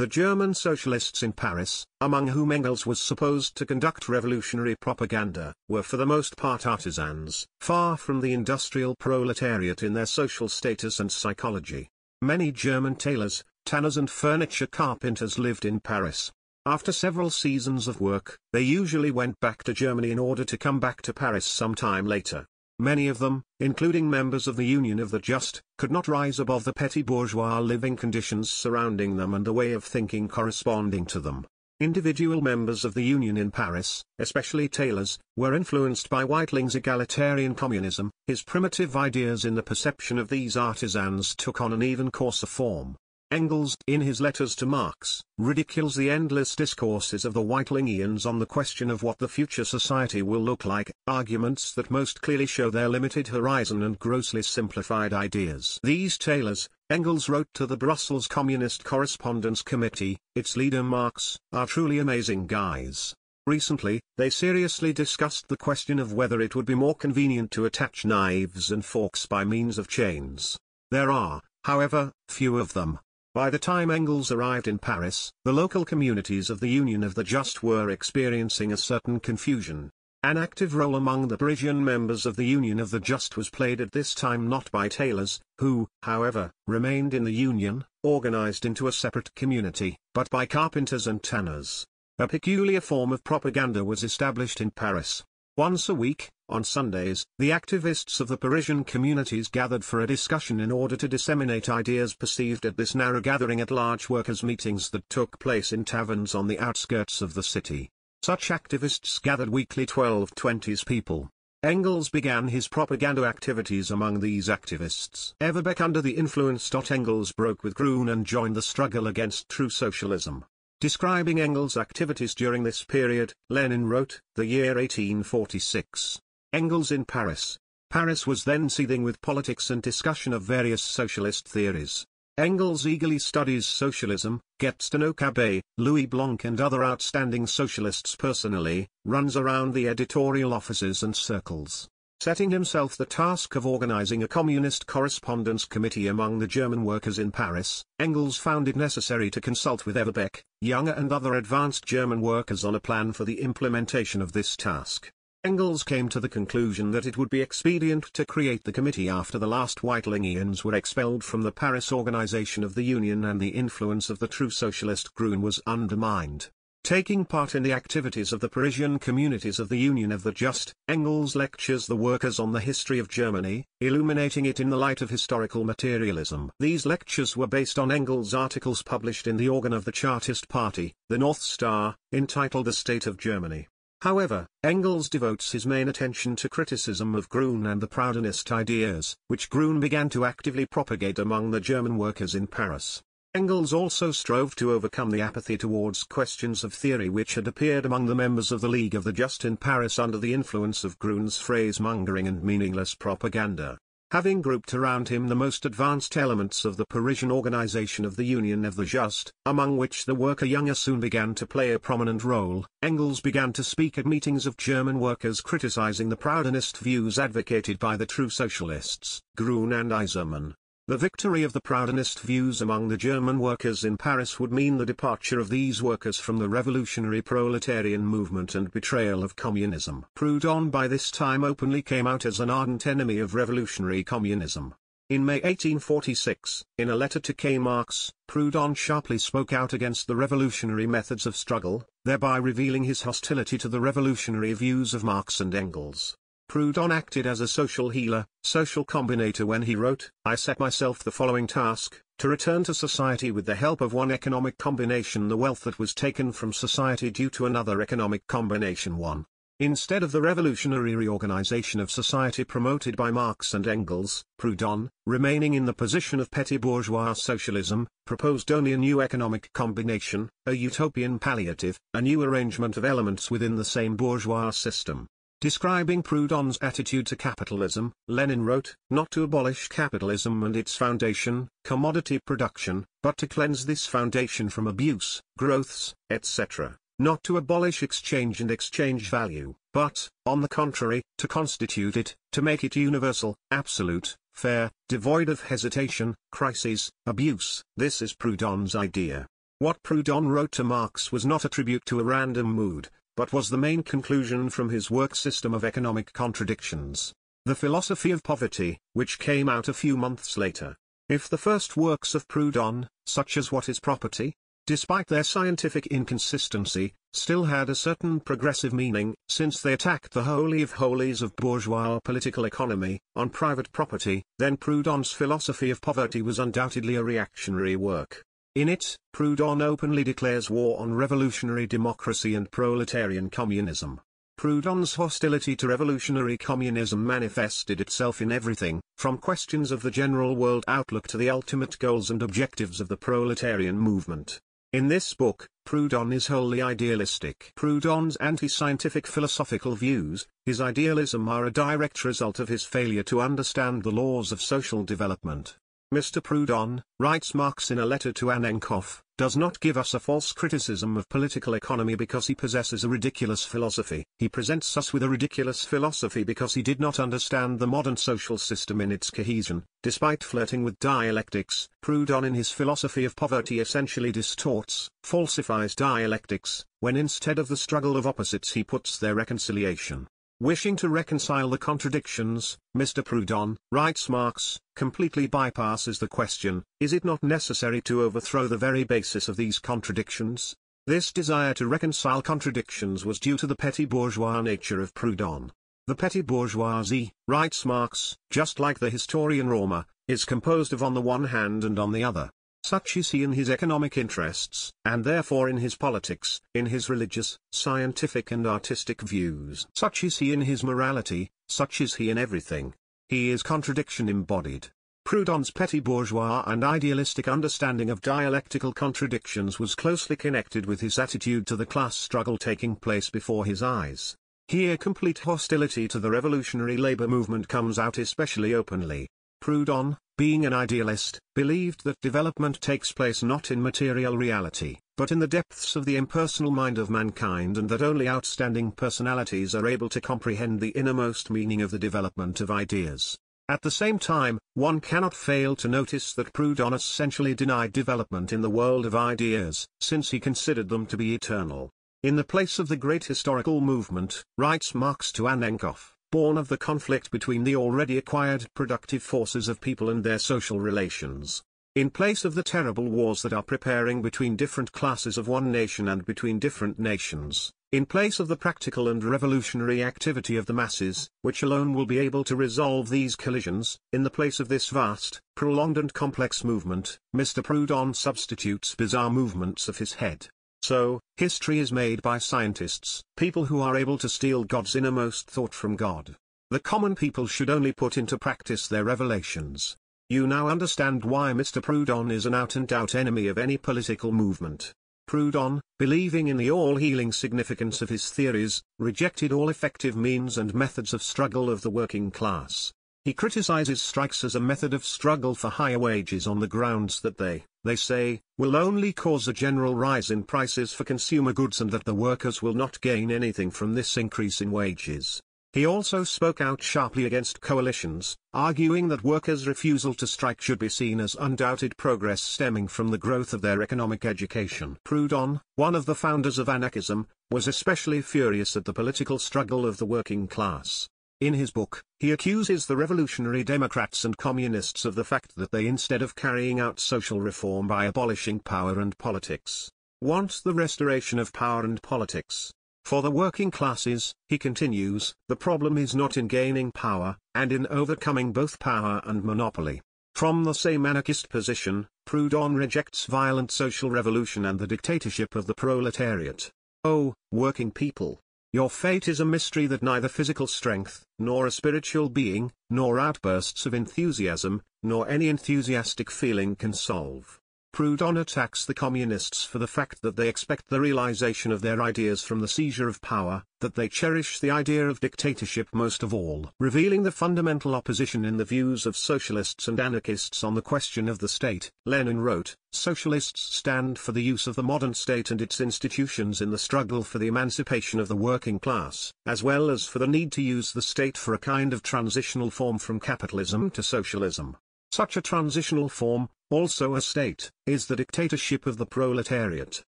The German socialists in Paris, among whom Engels was supposed to conduct revolutionary propaganda, were for the most part artisans, far from the industrial proletariat in their social status and psychology. Many German tailors, tanners and furniture carpenters lived in Paris. After several seasons of work, they usually went back to Germany in order to come back to Paris some time later. Many of them, including members of the Union of the Just, could not rise above the petty bourgeois living conditions surrounding them and the way of thinking corresponding to them. Individual members of the Union in Paris, especially tailors, were influenced by Whiteling's egalitarian communism. His primitive ideas in the perception of these artisans took on an even coarser form. Engels, in his letters to Marx, ridicules the endless discourses of the Whitelingians on the question of what the future society will look like, arguments that most clearly show their limited horizon and grossly simplified ideas. These tailors, Engels wrote to the Brussels Communist Correspondence Committee, its leader Marx, are truly amazing guys. Recently, they seriously discussed the question of whether it would be more convenient to attach knives and forks by means of chains. There are, however, few of them. By the time Engels arrived in Paris, the local communities of the Union of the Just were experiencing a certain confusion. An active role among the Parisian members of the Union of the Just was played at this time not by tailors, who, however, remained in the Union, organized into a separate community, but by carpenters and tanners. A peculiar form of propaganda was established in Paris. Once a week, on Sundays, the activists of the Parisian communities gathered for a discussion in order to disseminate ideas perceived at this narrow gathering at large workers' meetings that took place in taverns on the outskirts of the city. Such activists gathered weekly 12-20 people. Engels began his propaganda activities among these activists. Everbeck under the influence. Engels broke with Grun and joined the struggle against true socialism. Describing Engels' activities during this period, Lenin wrote, the year 1846. Engels in Paris. Paris was then seething with politics and discussion of various socialist theories. Engels eagerly studies socialism, gets to know Cabet, Louis Blanc and other outstanding socialists personally, runs around the editorial offices and circles. Setting himself the task of organizing a communist correspondence committee among the German workers in Paris, Engels found it necessary to consult with Everbeck, Younger and other advanced German workers on a plan for the implementation of this task. Engels came to the conclusion that it would be expedient to create the committee after the last Whitelingians were expelled from the Paris organization of the Union and the influence of the true socialist Grun was undermined. Taking part in the activities of the Parisian communities of the Union of the Just, Engels lectures the workers on the history of Germany, illuminating it in the light of historical materialism. These lectures were based on Engels' articles published in the organ of the Chartist Party, the North Star, entitled The State of Germany. However, Engels devotes his main attention to criticism of Grun and the Proudhonist ideas, which Grun began to actively propagate among the German workers in Paris. Engels also strove to overcome the apathy towards questions of theory which had appeared among the members of the League of the Just in Paris under the influence of Grun's phrase-mongering and meaningless propaganda. Having grouped around him the most advanced elements of the Parisian organization of the Union of the Just, among which the worker Younger soon began to play a prominent role, Engels began to speak at meetings of German workers criticizing the Proudhonist views advocated by the true socialists, Grun and Eisenman. The victory of the Proudhonist views among the German workers in Paris would mean the departure of these workers from the revolutionary proletarian movement and betrayal of communism. Proudhon by this time openly came out as an ardent enemy of revolutionary communism. In May 1846, in a letter to K. Marx, Proudhon sharply spoke out against the revolutionary methods of struggle, thereby revealing his hostility to the revolutionary views of Marx and Engels. Proudhon acted as a social healer, social combinator when he wrote, I set myself the following task, to return to society with the help of one economic combination the wealth that was taken from society due to another economic combination 1. Instead of the revolutionary reorganization of society promoted by Marx and Engels, Proudhon, remaining in the position of petty bourgeois socialism, proposed only a new economic combination, a utopian palliative, a new arrangement of elements within the same bourgeois system. Describing Proudhon's attitude to capitalism, Lenin wrote, not to abolish capitalism and its foundation, commodity production, but to cleanse this foundation from abuse, growths, etc. Not to abolish exchange and exchange value, but, on the contrary, to constitute it, to make it universal, absolute, fair, devoid of hesitation, crises, abuse. This is Proudhon's idea. What Proudhon wrote to Marx was not a tribute to a random mood, but was the main conclusion from his work System of Economic Contradictions. The Philosophy of Poverty, which came out a few months later. If the first works of Proudhon, such as What is Property, despite their scientific inconsistency, still had a certain progressive meaning, since they attacked the holy of holies of bourgeois political economy, on private property, then Proudhon's Philosophy of Poverty was undoubtedly a reactionary work. In it, Proudhon openly declares war on revolutionary democracy and proletarian communism. Proudhon's hostility to revolutionary communism manifested itself in everything, from questions of the general world outlook to the ultimate goals and objectives of the proletarian movement. In this book, Proudhon is wholly idealistic. Proudhon's anti-scientific philosophical views, his idealism, are a direct result of his failure to understand the laws of social development. Mr. Proudhon, writes Marx in a letter to Annenkopf, does not give us a false criticism of political economy because he possesses a ridiculous philosophy. He presents us with a ridiculous philosophy because he did not understand the modern social system in its cohesion. Despite flirting with dialectics, Proudhon in his Philosophy of Poverty essentially distorts, falsifies dialectics, when instead of the struggle of opposites he puts their reconciliation. Wishing to reconcile the contradictions, Mr. Proudhon, writes Marx, completely bypasses the question, is it not necessary to overthrow the very basis of these contradictions? This desire to reconcile contradictions was due to the petty bourgeois nature of Proudhon. The petty bourgeoisie, writes Marx, just like the historian Roma, is composed of on the one hand and on the other. Such is he in his economic interests, and therefore in his politics, in his religious, scientific and artistic views. Such is he in his morality, such is he in everything. He is contradiction embodied. Proudhon's petty bourgeois and idealistic understanding of dialectical contradictions was closely connected with his attitude to the class struggle taking place before his eyes. Here complete hostility to the revolutionary labor movement comes out especially openly. Proudhon, being an idealist, believed that development takes place not in material reality, but in the depths of the impersonal mind of mankind, and that only outstanding personalities are able to comprehend the innermost meaning of the development of ideas. At the same time, one cannot fail to notice that Proudhon essentially denied development in the world of ideas, since he considered them to be eternal. In the place of the great historical movement, writes Marx to Annenkopf, born of the conflict between the already acquired productive forces of people and their social relations. In place of the terrible wars that are preparing between different classes of one nation and between different nations, in place of the practical and revolutionary activity of the masses, which alone will be able to resolve these collisions, in the place of this vast, prolonged and complex movement, Mr. Proudhon substitutes bizarre movements of his head. So, history is made by scientists, people who are able to steal God's innermost thought from God. The common people should only put into practice their revelations. You now understand why Mr. Proudhon is an out-and-out enemy of any political movement. Proudhon, believing in the all-healing significance of his theories, rejected all effective means and methods of struggle of the working class. He criticizes strikes as a method of struggle for higher wages on the grounds that they say, will only cause a general rise in prices for consumer goods and that the workers will not gain anything from this increase in wages. He also spoke out sharply against coalitions, arguing that workers' refusal to strike should be seen as undoubted progress stemming from the growth of their economic education. Proudhon, one of the founders of anarchism, was especially furious at the political struggle of the working class. In his book, he accuses the revolutionary Democrats and Communists of the fact that they, instead of carrying out social reform by abolishing power and politics, want the restoration of power and politics. For the working classes, he continues, the problem is not in gaining power, and in overcoming both power and monopoly. From the same anarchist position, Proudhon rejects violent social revolution and the dictatorship of the proletariat. Oh, working people! Your fate is a mystery that neither physical strength, nor a spiritual being, nor outbursts of enthusiasm, nor any enthusiastic feeling can solve. Proudhon attacks the communists for the fact that they expect the realization of their ideas from the seizure of power, that they cherish the idea of dictatorship most of all. Revealing the fundamental opposition in the views of socialists and anarchists on the question of the state, Lenin wrote, "Socialists stand for the use of the modern state and its institutions in the struggle for the emancipation of the working class, as well as for the need to use the state for a kind of transitional form from capitalism to socialism." Such a transitional form, also a state, is the dictatorship of the proletariat.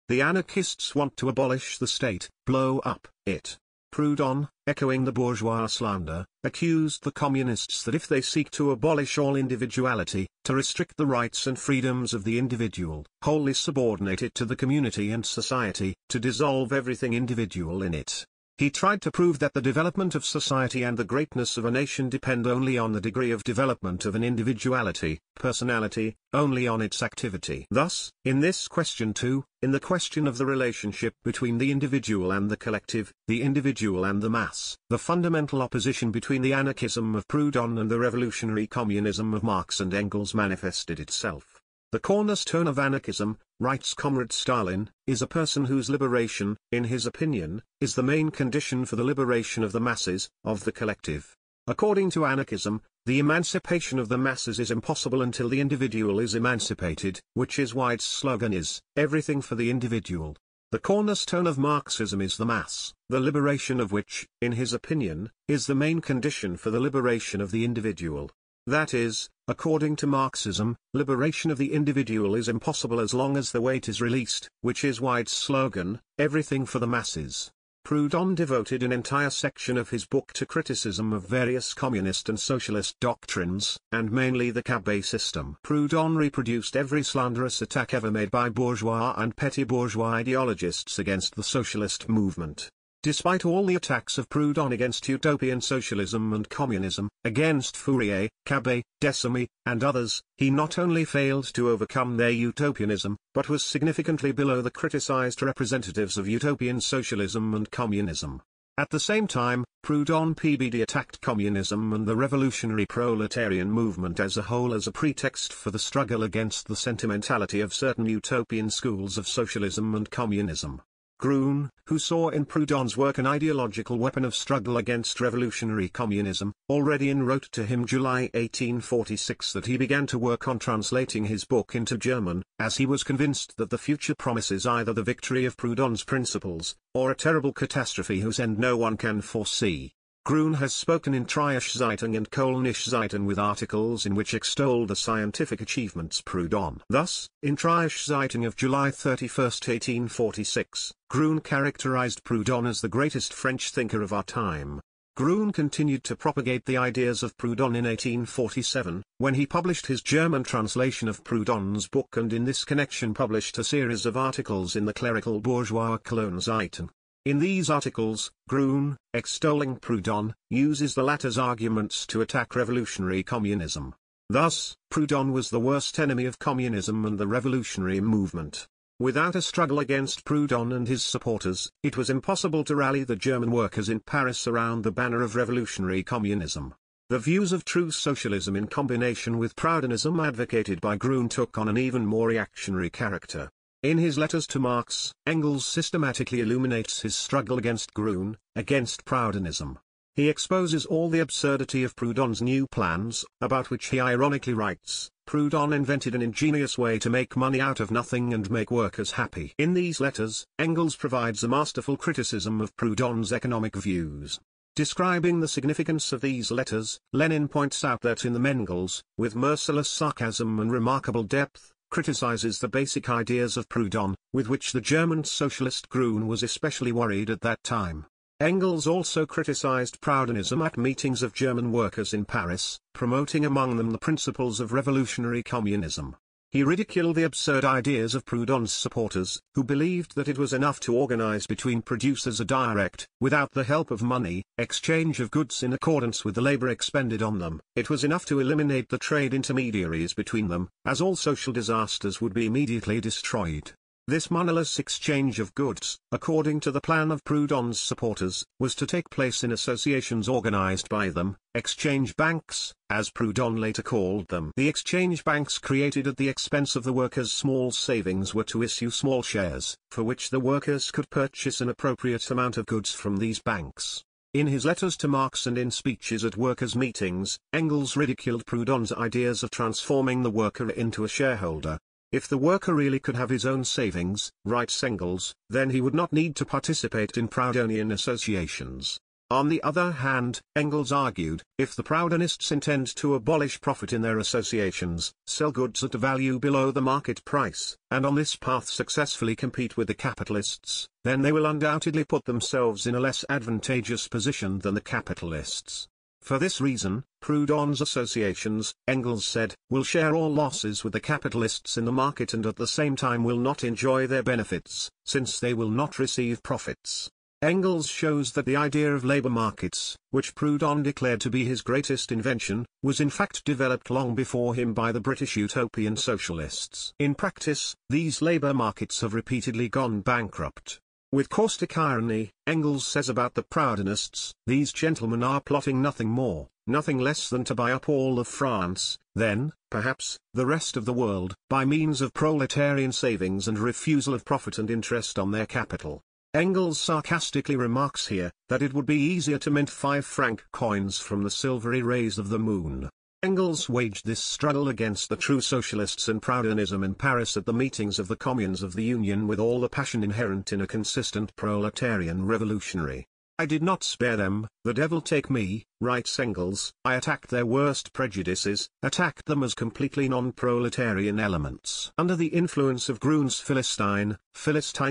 The anarchists want to abolish the state, blow up it. Proudhon, echoing the bourgeois slander, accused the communists that if they seek to abolish all individuality, to restrict the rights and freedoms of the individual, wholly subordinate it to the community and society, to dissolve everything individual in it. He tried to prove that the development of society and the greatness of a nation depend only on the degree of development of an individuality, personality, only on its activity. Thus, in this question too, in the question of the relationship between the individual and the collective, the individual and the mass, the fundamental opposition between the anarchism of Proudhon and the revolutionary communism of Marx and Engels manifested itself. The cornerstone of anarchism, writes Comrade Stalin, is a person whose liberation, in his opinion, is the main condition for the liberation of the masses, of the collective. According to anarchism, the emancipation of the masses is impossible until the individual is emancipated, which is why its slogan is, everything for the individual. The cornerstone of Marxism is the mass, the liberation of which, in his opinion, is the main condition for the liberation of the individual. That is, according to Marxism, liberation of the individual is impossible as long as the weight is released, which is why its slogan, everything for the masses. Proudhon devoted an entire section of his book to criticism of various communist and socialist doctrines, and mainly the Cabet system. Proudhon reproduced every slanderous attack ever made by bourgeois and petty bourgeois ideologists against the socialist movement. Despite all the attacks of Proudhon against utopian socialism and communism, against Fourier, Cabet, Decimy, and others, he not only failed to overcome their utopianism, but was significantly below the criticized representatives of utopian socialism and communism. At the same time, Proudhon PBD attacked communism and the revolutionary proletarian movement as a whole as a pretext for the struggle against the sentimentality of certain utopian schools of socialism and communism. Grun, who saw in Proudhon's work an ideological weapon of struggle against revolutionary communism, already wrote to him July 1846 that he began to work on translating his book into German, as he was convinced that the future promises either the victory of Proudhon's principles, or a terrible catastrophe whose end no one can foresee. Grun has spoken in Triasche Zeitung and Kölnische Zeitung with articles in which extol the scientific achievements Proudhon. Thus, in Triasche Zeitung of July 31, 1846, Grun characterized Proudhon as the greatest French thinker of our time. Grun continued to propagate the ideas of Proudhon in 1847, when he published his German translation of Proudhon's book and in this connection published a series of articles in the clerical bourgeois Cologne Zeitung. In these articles, Grun, extolling Proudhon, uses the latter's arguments to attack revolutionary communism. Thus, Proudhon was the worst enemy of communism and the revolutionary movement. Without a struggle against Proudhon and his supporters, it was impossible to rally the German workers in Paris around the banner of revolutionary communism. The views of true socialism in combination with Proudhonism advocated by Grun took on an even more reactionary character. In his letters to Marx, Engels systematically illuminates his struggle against Grun, against Proudhonism. He exposes all the absurdity of Proudhon's new plans, about which he ironically writes, Proudhon invented an ingenious way to make money out of nothing and make workers happy. In these letters, Engels provides a masterful criticism of Proudhon's economic views. Describing the significance of these letters, Lenin points out that in them Engels, with merciless sarcasm and remarkable depth, criticizes the basic ideas of Proudhon, with which the German socialist Grun was especially worried at that time. Engels also criticized Proudhonism at meetings of German workers in Paris, promoting among them the principles of revolutionary communism. He ridiculed the absurd ideas of Proudhon's supporters, who believed that it was enough to organize between producers a direct, without the help of money, exchange of goods in accordance with the labor expended on them. It was enough to eliminate the trade intermediaries between them, as all social disasters would be immediately destroyed. This moneyless exchange of goods, according to the plan of Proudhon's supporters, was to take place in associations organized by them, exchange banks, as Proudhon later called them. The exchange banks created at the expense of the workers' small savings were to issue small shares, for which the workers could purchase an appropriate amount of goods from these banks. In his letters to Marx and in speeches at workers' meetings, Engels ridiculed Proudhon's ideas of transforming the worker into a shareholder. If the worker really could have his own savings, writes Engels, then he would not need to participate in Proudhonian associations. On the other hand, Engels argued, if the Proudhonists intend to abolish profit in their associations, sell goods at a value below the market price, and on this path successfully compete with the capitalists, then they will undoubtedly put themselves in a less advantageous position than the capitalists. For this reason, Proudhon's associations, Engels said, will share all losses with the capitalists in the market and at the same time will not enjoy their benefits, since they will not receive profits. Engels shows that the idea of labor markets, which Proudhon declared to be his greatest invention, was in fact developed long before him by the British utopian socialists. In practice, these labor markets have repeatedly gone bankrupt. With caustic irony, Engels says about the Proudhonists, these gentlemen are plotting nothing more, nothing less than to buy up all of France, then, perhaps, the rest of the world, by means of proletarian savings and refusal of profit and interest on their capital. Engels sarcastically remarks here, that it would be easier to mint 5-franc coins from the silvery rays of the moon. Engels waged this struggle against the true socialists and Proudhonism in Paris at the meetings of the Communes of the Union with all the passion inherent in a consistent proletarian revolutionary. I did not spare them, the devil take me, writes Engels, I attacked their worst prejudices, attacked them as completely non-proletarian elements. Under the influence of Groen's Philistine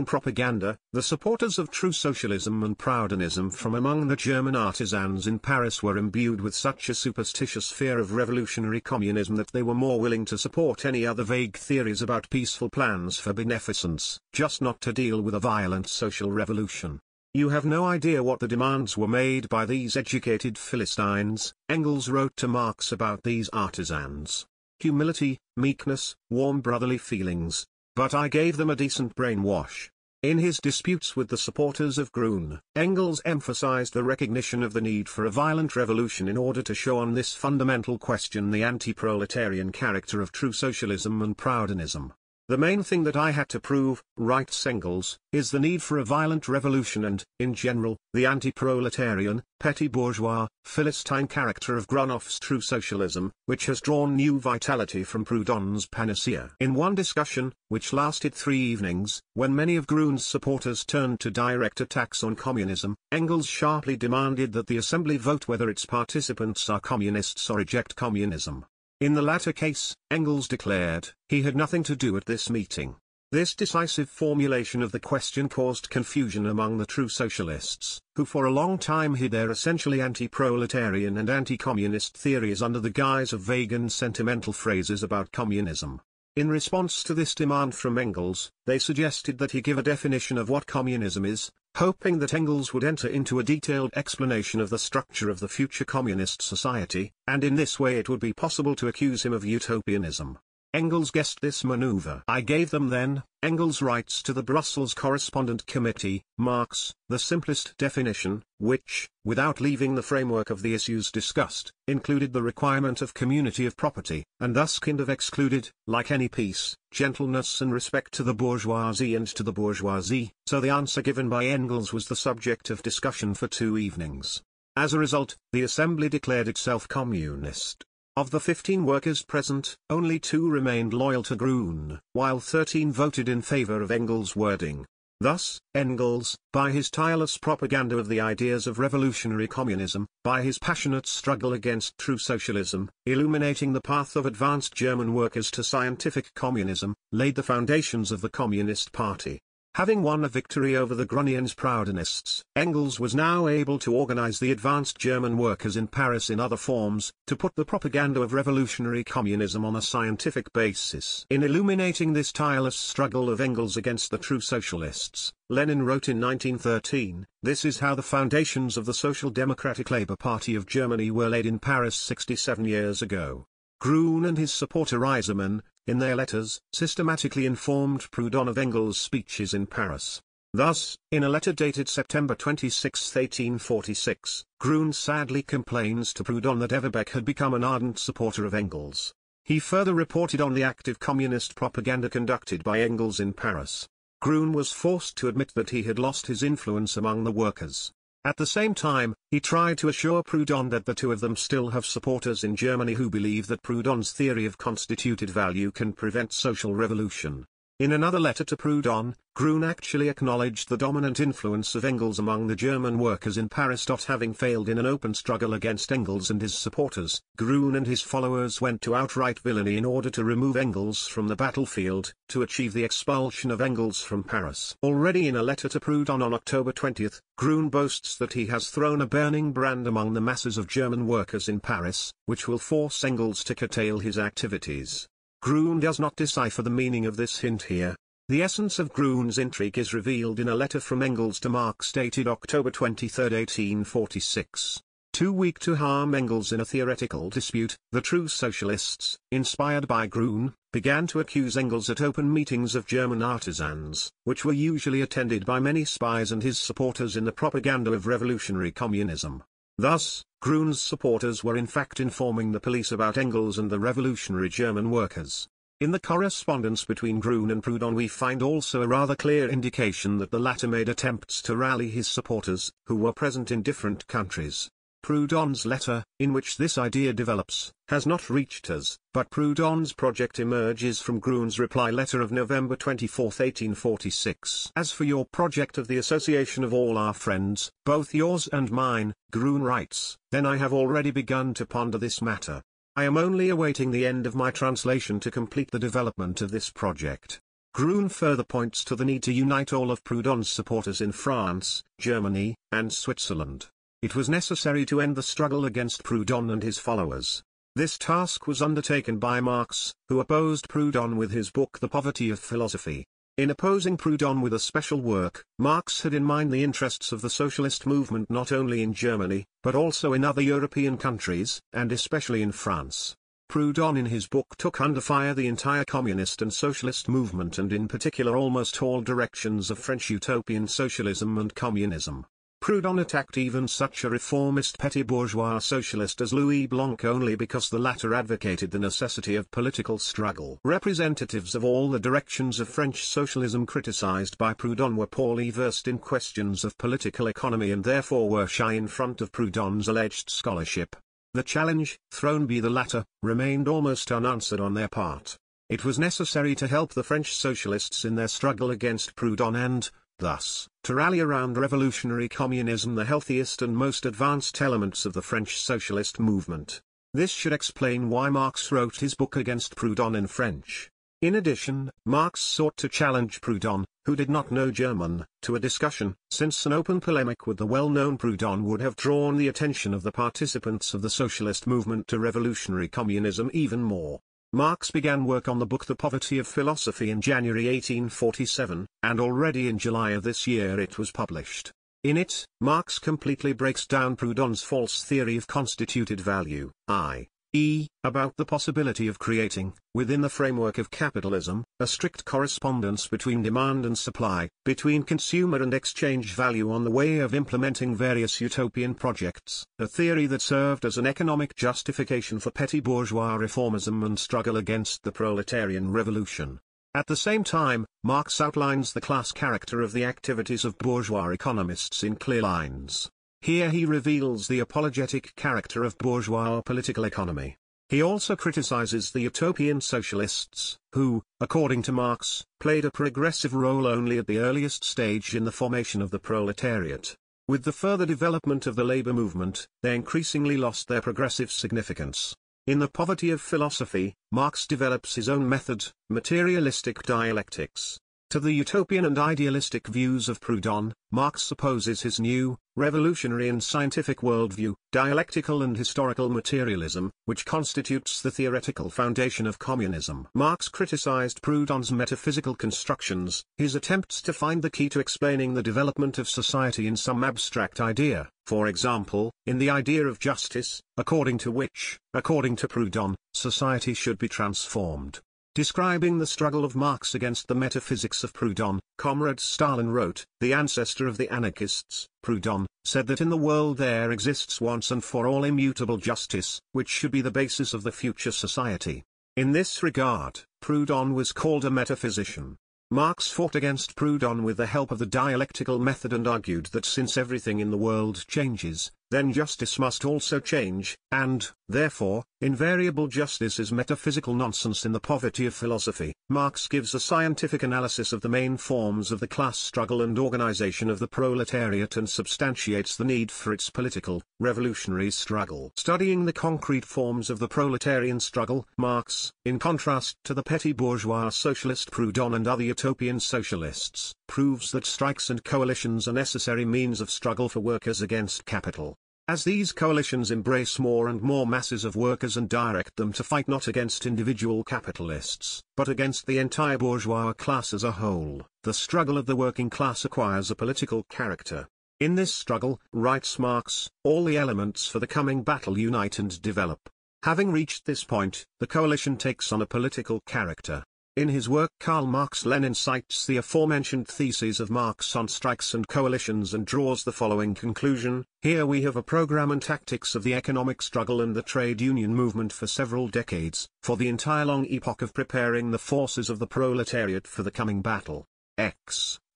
propaganda, the supporters of true socialism and Proudhonism from among the German artisans in Paris were imbued with such a superstitious fear of revolutionary communism that they were more willing to support any other vague theories about peaceful plans for beneficence, just not to deal with a violent social revolution. You have no idea what the demands were made by these educated Philistines, Engels wrote to Marx about these artisans. Humility, meekness, warm brotherly feelings. But I gave them a decent brainwash. In his disputes with the supporters of Groen, Engels emphasized the recognition of the need for a violent revolution in order to show on this fundamental question the anti-proletarian character of true socialism and Proudhonism. The main thing that I had to prove, writes Engels, is the need for a violent revolution and, in general, the anti-proletarian, petty bourgeois, Philistine character of Gronoff's true socialism, which has drawn new vitality from Proudhon's panacea. In one discussion, which lasted 3 evenings, when many of Groen's supporters turned to direct attacks on communism, Engels sharply demanded that the assembly vote whether its participants are communists or reject communism. In the latter case, Engels declared, he had nothing to do at this meeting. This decisive formulation of the question caused confusion among the true socialists, who for a long time hid their essentially anti-proletarian and anti-communist theories under the guise of vague and sentimental phrases about communism. In response to this demand from Engels, they suggested that he give a definition of what communism is, hoping that Engels would enter into a detailed explanation of the structure of the future communist society, and in this way it would be possible to accuse him of utopianism. Engels guessed this maneuver. I gave them then, Engels writes to the Brussels Correspondent Committee, Marx, the simplest definition, which, without leaving the framework of the issues discussed, included the requirement of community of property, and thus kind of excluded, like any peace, gentleness and respect to the bourgeoisie and to the bourgeoisie, so the answer given by Engels was the subject of discussion for 2 evenings. As a result, the assembly declared itself communist. Of the 15 workers present, only 2 remained loyal to Groen, while 13 voted in favor of Engels' wording. Thus, Engels, by his tireless propaganda of the ideas of revolutionary communism, by his passionate struggle against true socialism, illuminating the path of advanced German workers to scientific communism, laid the foundations of the Communist Party. Having won a victory over the Grunians Proudhonists, Engels was now able to organize the advanced German workers in Paris in other forms, to put the propaganda of revolutionary communism on a scientific basis. In illuminating this tireless struggle of Engels against the true socialists, Lenin wrote in 1913, "This is how the foundations of the Social Democratic Labour Party of Germany were laid in Paris 67 years ago." Groen and his supporter Eisenman, in their letters, systematically informed Proudhon of Engels' speeches in Paris. Thus, in a letter dated September 26, 1846, Groen sadly complains to Proudhon that Everbeck had become an ardent supporter of Engels. He further reported on the active communist propaganda conducted by Engels in Paris. Groen was forced to admit that he had lost his influence among the workers. At the same time, he tried to assure Proudhon that the 2 of them still have supporters in Germany who believe that Proudhon's theory of constituted value can prevent social revolution. In another letter to Proudhon, Grun actually acknowledged the dominant influence of Engels among the German workers in Paris. Having failed in an open struggle against Engels and his supporters, Grun and his followers went to outright villainy in order to remove Engels from the battlefield, to achieve the expulsion of Engels from Paris. Already in a letter to Proudhon on October 20, Grun boasts that he has thrown a burning brand among the masses of German workers in Paris, which will force Engels to curtail his activities. Grun does not decipher the meaning of this hint here. The essence of Grun's intrigue is revealed in a letter from Engels to Marx dated October 23, 1846. Too weak to harm Engels in a theoretical dispute, the true socialists, inspired by Grun, began to accuse Engels at open meetings of German artisans, which were usually attended by many spies and his supporters in the propaganda of revolutionary communism. Thus, Grun's supporters were in fact informing the police about Engels and the revolutionary German workers. In the correspondence between Grun and Proudhon we find also a rather clear indication that the latter made attempts to rally his supporters, who were present in different countries. Proudhon's letter, in which this idea develops, has not reached us, but Proudhon's project emerges from Grun's reply letter of November 24, 1846. As for your project of the association of all our friends, both yours and mine, Grun writes, then I have already begun to ponder this matter. I am only awaiting the end of my translation to complete the development of this project. Grun further points to the need to unite all of Proudhon's supporters in France, Germany, and Switzerland. It was necessary to end the struggle against Proudhon and his followers. This task was undertaken by Marx, who opposed Proudhon with his book The Poverty of Philosophy. In opposing Proudhon with a special work, Marx had in mind the interests of the socialist movement not only in Germany, but also in other European countries, and especially in France. Proudhon in his book took under fire the entire communist and socialist movement and in particular almost all directions of French utopian socialism and communism. Proudhon attacked even such a reformist petty bourgeois socialist as Louis Blanc only because the latter advocated the necessity of political struggle. Representatives of all the directions of French socialism criticized by Proudhon were poorly versed in questions of political economy and therefore were shy in front of Proudhon's alleged scholarship. The challenge, thrown by the latter, remained almost unanswered on their part. It was necessary to help the French socialists in their struggle against Proudhon and, thus, to rally around revolutionary communism the healthiest and most advanced elements of the French socialist movement. This should explain why Marx wrote his book against Proudhon in French. In addition, Marx sought to challenge Proudhon, who did not know German, to a discussion, since an open polemic with the well-known Proudhon would have drawn the attention of the participants of the socialist movement to revolutionary communism even more. Marx began work on the book The Poverty of Philosophy in January 1847, and already in July of this year it was published. In it, Marx completely breaks down Proudhon's false theory of constituted value, i.e., about the possibility of creating, within the framework of capitalism, a strict correspondence between demand and supply, between consumer and exchange value on the way of implementing various utopian projects, a theory that served as an economic justification for petty bourgeois reformism and struggle against the proletarian revolution. At the same time, Marx outlines the class character of the activities of bourgeois economists in clear lines. Here he reveals the apologetic character of bourgeois political economy. He also criticizes the utopian socialists, who, according to Marx, played a progressive role only at the earliest stage in the formation of the proletariat. With the further development of the labor movement, they increasingly lost their progressive significance. In The Poverty of Philosophy, Marx develops his own method, materialistic dialectics. To the utopian and idealistic views of Proudhon, Marx opposes his new, revolutionary and scientific worldview, dialectical and historical materialism, which constitutes the theoretical foundation of communism. Marx criticized Proudhon's metaphysical constructions, his attempts to find the key to explaining the development of society in some abstract idea, for example, in the idea of justice, according to which, according to Proudhon, society should be transformed. Describing the struggle of Marx against the metaphysics of Proudhon, Comrade Stalin wrote, "The ancestor of the anarchists, Proudhon, said that in the world there exists once and for all immutable justice, which should be the basis of the future society." In this regard, Proudhon was called a metaphysician. Marx fought against Proudhon with the help of the dialectical method and argued that since everything in the world changes, then justice must also change, and, therefore, invariable justice is metaphysical nonsense in the poverty of philosophy. Marx gives a scientific analysis of the main forms of the class struggle and organization of the proletariat and substantiates the need for its political, revolutionary struggle. Studying the concrete forms of the proletarian struggle, Marx, in contrast to the petty bourgeois socialist Proudhon and other utopian socialists, proves that strikes and coalitions are necessary means of struggle for workers against capital. As these coalitions embrace more and more masses of workers and direct them to fight not against individual capitalists, but against the entire bourgeois class as a whole, the struggle of the working class acquires a political character. In this struggle, writes Marx, all the elements for the coming battle unite and develop. Having reached this point, the coalition takes on a political character. In his work Karl Marx Lenin cites the aforementioned theses of Marx on strikes and coalitions and draws the following conclusion: here we have a program and tactics of the economic struggle and the trade union movement for several decades, for the entire long epoch of preparing the forces of the proletariat for the coming battle.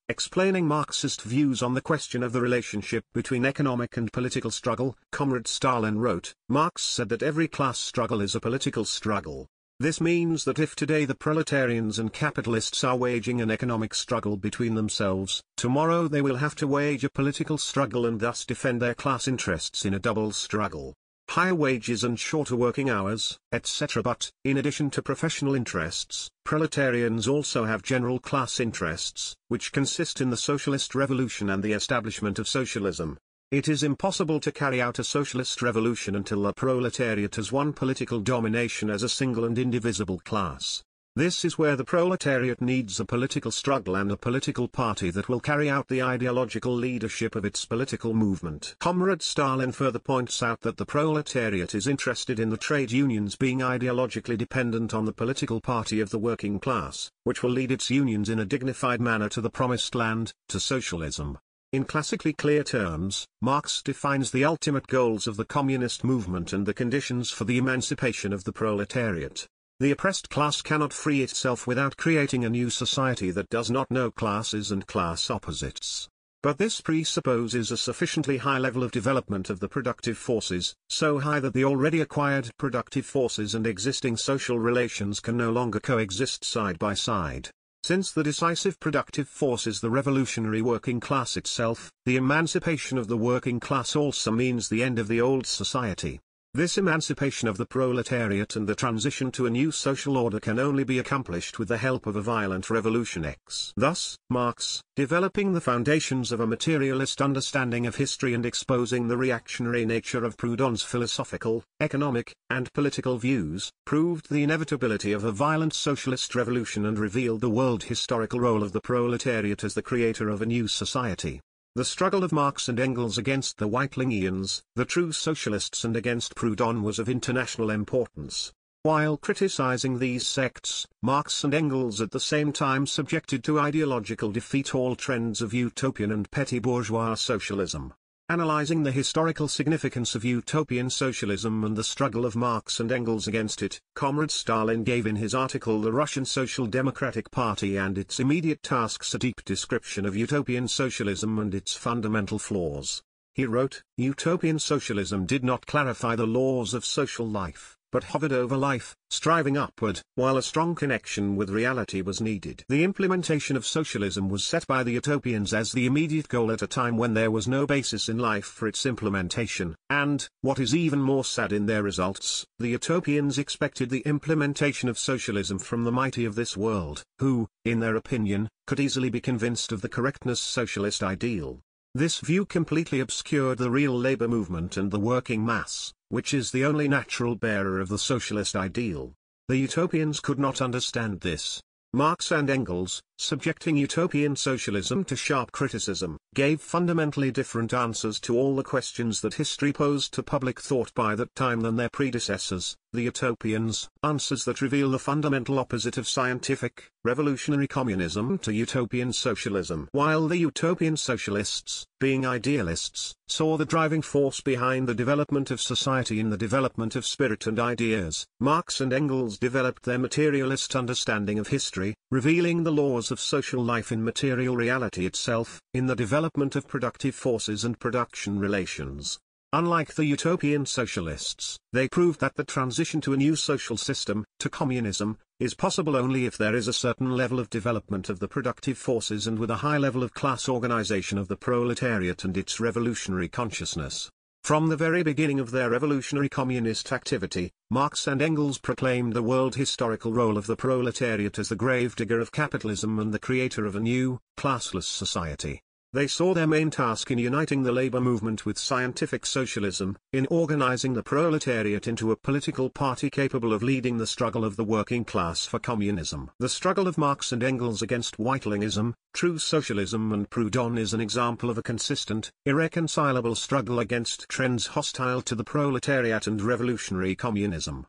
Explaining Marxist views on the question of the relationship between economic and political struggle, Comrade Stalin wrote, Marx said that every class struggle is a political struggle. This means that if today the proletarians and capitalists are waging an economic struggle between themselves, tomorrow they will have to wage a political struggle and thus defend their class interests in a double struggle. Higher wages and shorter working hours, etc. But, in addition to professional interests, proletarians also have general class interests, which consist in the socialist revolution and the establishment of socialism. It is impossible to carry out a socialist revolution until the proletariat has won political domination as a single and indivisible class. This is where the proletariat needs a political struggle and a political party that will carry out the ideological leadership of its political movement. Comrade Stalin further points out that the proletariat is interested in the trade unions being ideologically dependent on the political party of the working class, which will lead its unions in a dignified manner to the promised land, to socialism. In classically clear terms, Marx defines the ultimate goals of the communist movement and the conditions for the emancipation of the proletariat. The oppressed class cannot free itself without creating a new society that does not know classes and class opposites. But this presupposes a sufficiently high level of development of the productive forces, so high that the already acquired productive forces and existing social relations can no longer coexist side by side. Since the decisive productive force is the revolutionary working class itself, the emancipation of the working class also means the end of the old society. This emancipation of the proletariat and the transition to a new social order can only be accomplished with the help of a violent revolution. Thus, Marx, developing the foundations of a materialist understanding of history and exposing the reactionary nature of Proudhon's philosophical, economic, and political views, proved the inevitability of a violent socialist revolution and revealed the world historical role of the proletariat as the creator of a new society. The struggle of Marx and Engels against the Whitelinians, the true socialists, and against Proudhon was of international importance. While criticizing these sects, Marx and Engels at the same time subjected to ideological defeat all trends of utopian and petty bourgeois socialism. Analyzing the historical significance of utopian socialism and the struggle of Marx and Engels against it, Comrade Stalin gave in his article The Russian Social Democratic Party and Its Immediate Tasks a deep description of utopian socialism and its fundamental flaws. He wrote, "Utopian socialism did not clarify the laws of social life, but hovered over life, striving upward, while a strong connection with reality was needed. The implementation of socialism was set by the utopians as the immediate goal at a time when there was no basis in life for its implementation, and, what is even more sad in their results, the utopians expected the implementation of socialism from the mighty of this world, who, in their opinion, could easily be convinced of the correctness socialist ideal. This view completely obscured the real labor movement and the working mass, which is the only natural bearer of the socialist ideal. The utopians could not understand this. Marx and Engels, subjecting utopian socialism to sharp criticism, gave fundamentally different answers to all the questions that history posed to public thought by that time than their predecessors, the utopians, answers that reveal the fundamental opposite of scientific, revolutionary communism to utopian socialism. While the utopian socialists, being idealists, saw the driving force behind the development of society in the development of spirit and ideas, Marx and Engels developed their materialist understanding of history, revealing the laws of social life in material reality itself, in the development of productive forces and production relations. Unlike the utopian socialists, they proved that the transition to a new social system, to communism, is possible only if there is a certain level of development of the productive forces and with a high level of class organization of the proletariat and its revolutionary consciousness. From the very beginning of their revolutionary communist activity, Marx and Engels proclaimed the world historical role of the proletariat as the gravedigger of capitalism and the creator of a new, classless society. They saw their main task in uniting the labor movement with scientific socialism, in organizing the proletariat into a political party capable of leading the struggle of the working class for communism. The struggle of Marx and Engels against Whitelinism, true socialism and Proudhon is an example of a consistent, irreconcilable struggle against trends hostile to the proletariat and revolutionary communism.